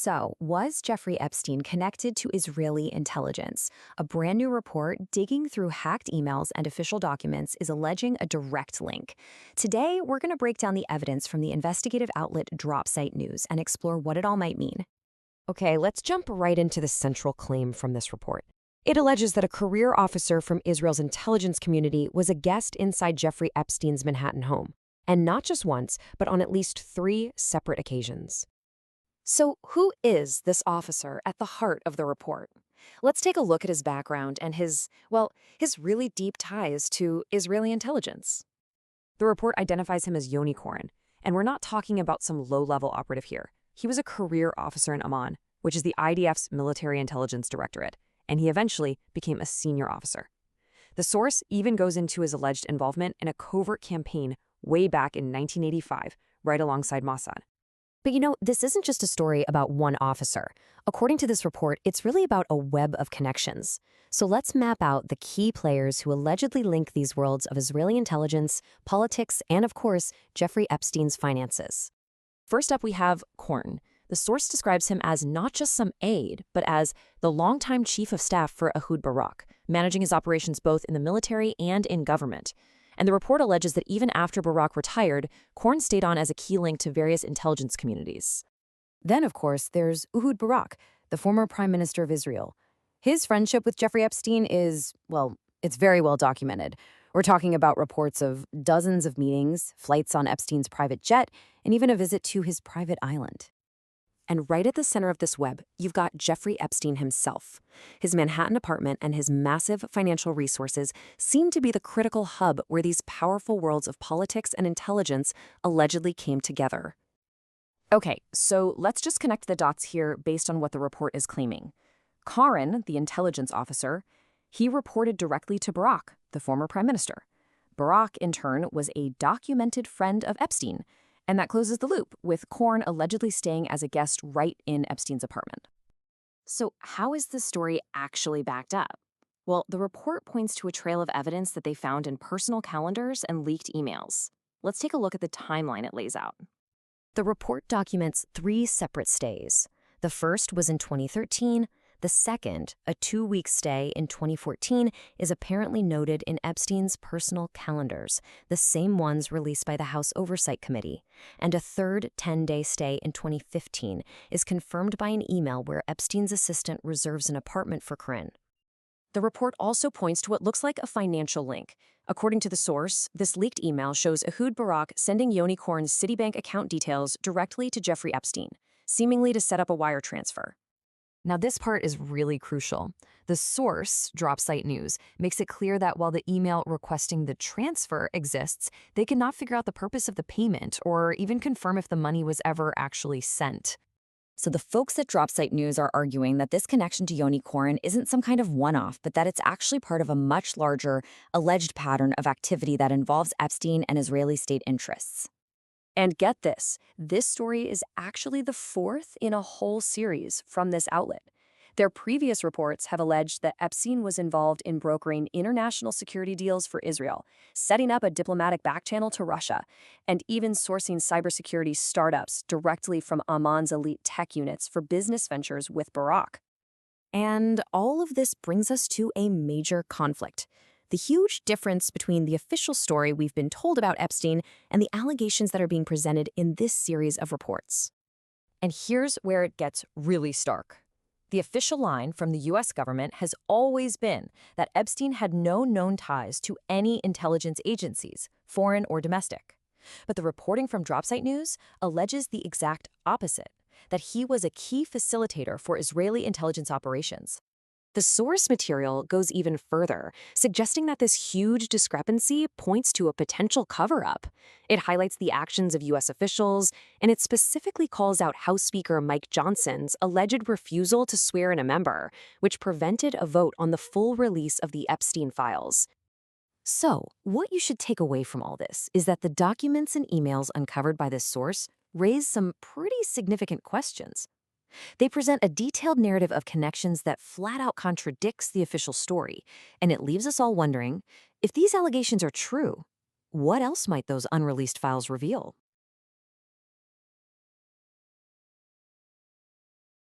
So, was Jeffrey Epstein connected to Israeli intelligence? A brand new report digging through hacked emails and official documents is alleging a direct link. Today, we're going to break down the evidence from the investigative outlet DropSite News and explore what it all might mean. Okay, let's jump right into the central claim from this report. It alleges that a career officer from Israel's intelligence community was a guest inside Jeffrey Epstein's Manhattan home, and not just once, but on at least 3 separate occasions. So, who is this officer at the heart of the report? Let's take a look at his background and his really deep ties to Israeli intelligence. The report identifies him as Yoni Koren, and we're not talking about some low-level operative here. He was a career officer in Amman, which is the IDF's military intelligence directorate, and he eventually became a senior officer. The source even goes into his alleged involvement in a covert campaign way back in 1985, right alongside Mossad. But this isn't just a story about one officer. According to this report, it's really about a web of connections. So let's map out the key players who allegedly link these worlds of Israeli intelligence, politics, and of course, Jeffrey Epstein's finances. First up, we have Koren. The source describes him as not just some aide, but as the longtime chief of staff for Ehud Barak, managing his operations both in the military and in government. And the report alleges that even after Barak retired, Koren stayed on as a key link to various intelligence communities. Then, of course, there's Ehud Barak, the former prime minister of Israel. His friendship with Jeffrey Epstein is, it's very well documented. We're talking about reports of dozens of meetings, flights on Epstein's private jet, and even a visit to his private island. And right at the center of this web, you've got Jeffrey Epstein himself. His Manhattan apartment and his massive financial resources seem to be the critical hub where these powerful worlds of politics and intelligence allegedly came together. Okay, so let's just connect the dots here based on what the report is claiming. Koren, the intelligence officer, he reported directly to Barak, the former prime minister. Barak, in turn, was a documented friend of Epstein. And that closes the loop, with Koren allegedly staying as a guest right in Epstein's apartment. So how is this story actually backed up? Well, the report points to a trail of evidence that they found in personal calendars and leaked emails. Let's take a look at the timeline it lays out. The report documents 3 separate stays. The first was in 2013. The second, a 2-week stay in 2014, is apparently noted in Epstein's personal calendars, the same ones released by the House Oversight Committee. And a third 10-day stay in 2015 is confirmed by an email where Epstein's assistant reserves an apartment for Koren. The report also points to what looks like a financial link. According to the source, this leaked email shows Ehud Barak sending Yoni Koren's Citibank account details directly to Jeffrey Epstein, seemingly to set up a wire transfer. Now, this part is really crucial. The source, DropSite News, makes it clear that while the email requesting the transfer exists, they cannot figure out the purpose of the payment or even confirm if the money was ever actually sent. So the folks at DropSite News are arguing that this connection to Yoni Koren isn't some kind of one-off, but that it's actually part of a much larger, alleged pattern of activity that involves Epstein and Israeli state interests. And get this story is actually the 4th in a whole series from this outlet. Their previous reports have alleged that Epstein was involved in brokering international security deals for Israel, setting up a diplomatic backchannel to Russia, and even sourcing cybersecurity startups directly from Amman's elite tech units for business ventures with Barak. And all of this brings us to a major conflict. The huge difference between the official story we've been told about Epstein and the allegations that are being presented in this series of reports. And here's where it gets really stark. The official line from the U.S. government has always been that Epstein had no known ties to any intelligence agencies, foreign or domestic. But the reporting from DropSite News alleges the exact opposite, that he was a key facilitator for Israeli intelligence operations. The source material goes even further, suggesting that this huge discrepancy points to a potential cover-up. It highlights the actions of U.S. officials, and it specifically calls out House Speaker Mike Johnson's alleged refusal to swear in a member, which prevented a vote on the full release of the Epstein files. So, what you should take away from all this is that the documents and emails uncovered by this source raise some pretty significant questions. They present a detailed narrative of connections that flat out contradicts the official story, and it leaves us all wondering, if these allegations are true, what else might those unreleased files reveal?